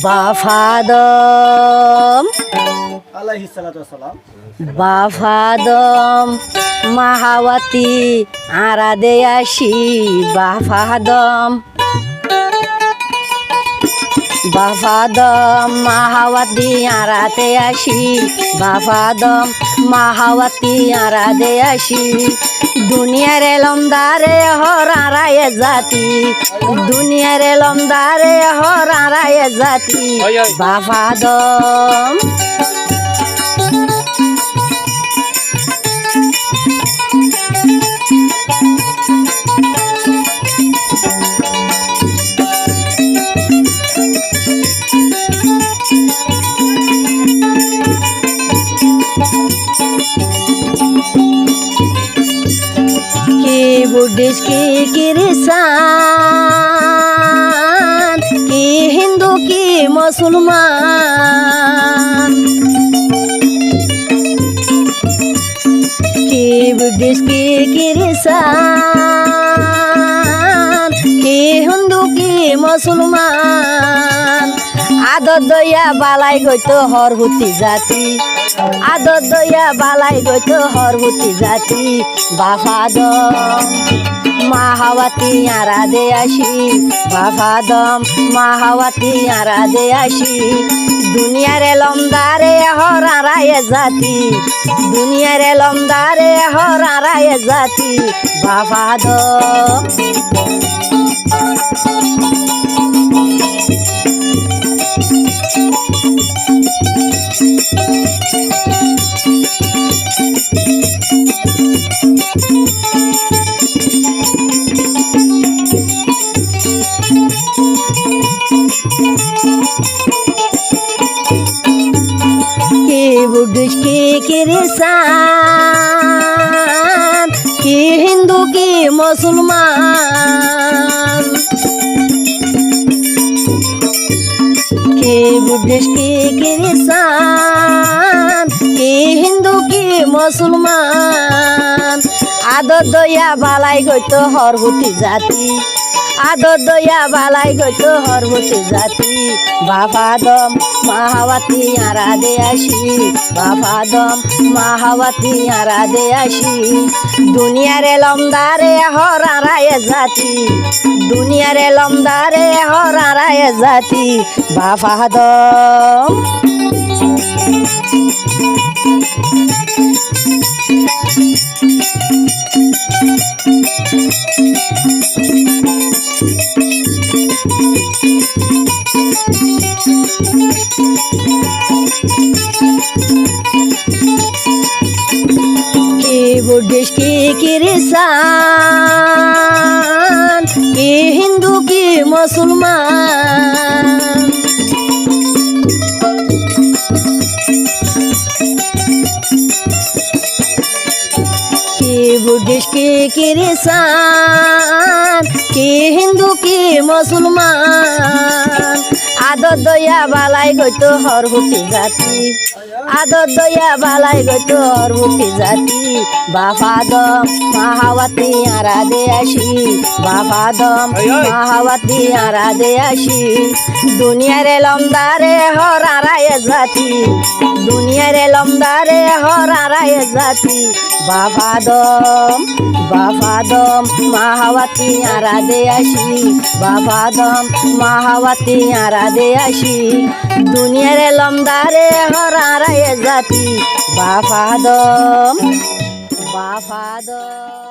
বাফাদম আলাইহিস সালাতু ওয়াসসালাম বাফাদম মাহাওয়াতি আরাদে আসি বাফাদম বাফাদম মাহাওয়াতি আরাতে আসি বাফাদম মাহাওয়াতি আরাদে আসি দুনিয়ার এলমদারে হরারায় জাতি দুনিয়ার এলমদারে হরারায় জাতি বাফাদম बुद्धिस्ट की किसान की हिंदू की मुसलमान की बुद्धिस्ट की किसान की हिंदू की मुसलमान आदत दया बालाई गइतो हरहुती जाति आदत दया बालाई गइतो हरहुती जाति बाफादम মাহাওয়াতি আরাদে আসি বাফাদম মাহাওয়াতি আরাদে আসি দুনিয়ার এলমদারে হরারায় জাতি দুনিয়ার এলমদারে হরারায় জাতি বাফাদম बुद्धिस्ट की किसान की हिंदू की मुसलमान की बुद्धिस्ट की किसान की हिंदू की मुसलमान आदत दया बालाई गइतो हरहुती जाति आदत दया बालाई गइतो हरहुती जाति বাফাদম মাহাওয়াতি আরাদে আসি বাফাদম মাহাওয়াতি আরাদে আসি দুনিয়ার এলমদারে হরারায় জাতি দুনিয়ার এলমদারে হরারায় জাতি বাফাদম बुद्धिस्ट की किसान की हिंदू की मुसलमान की बुद्धिस्ट की किसान की हिंदू की मुसलमान आदत दया बालाई गइतो हरहुती जाति आदत दया बालाई गइतो हरहुती जाति বাফাদম মাহাওয়াতি আরাদে আসি বাফাদম মাহাওয়াতি আরাদে আসি দুনিয়ার এলমদারে হরারায় জাতি দুনিয়ার এলমদারে হরারায় জাতি বাফাদম বাফাদম মাহাওয়াতি আরাদে আসি বাফাদম মাহাওয়াতি আরাদে আসি দুনিয়ার এলমদারে হরারায় জাতি বাফাদম বাফাদম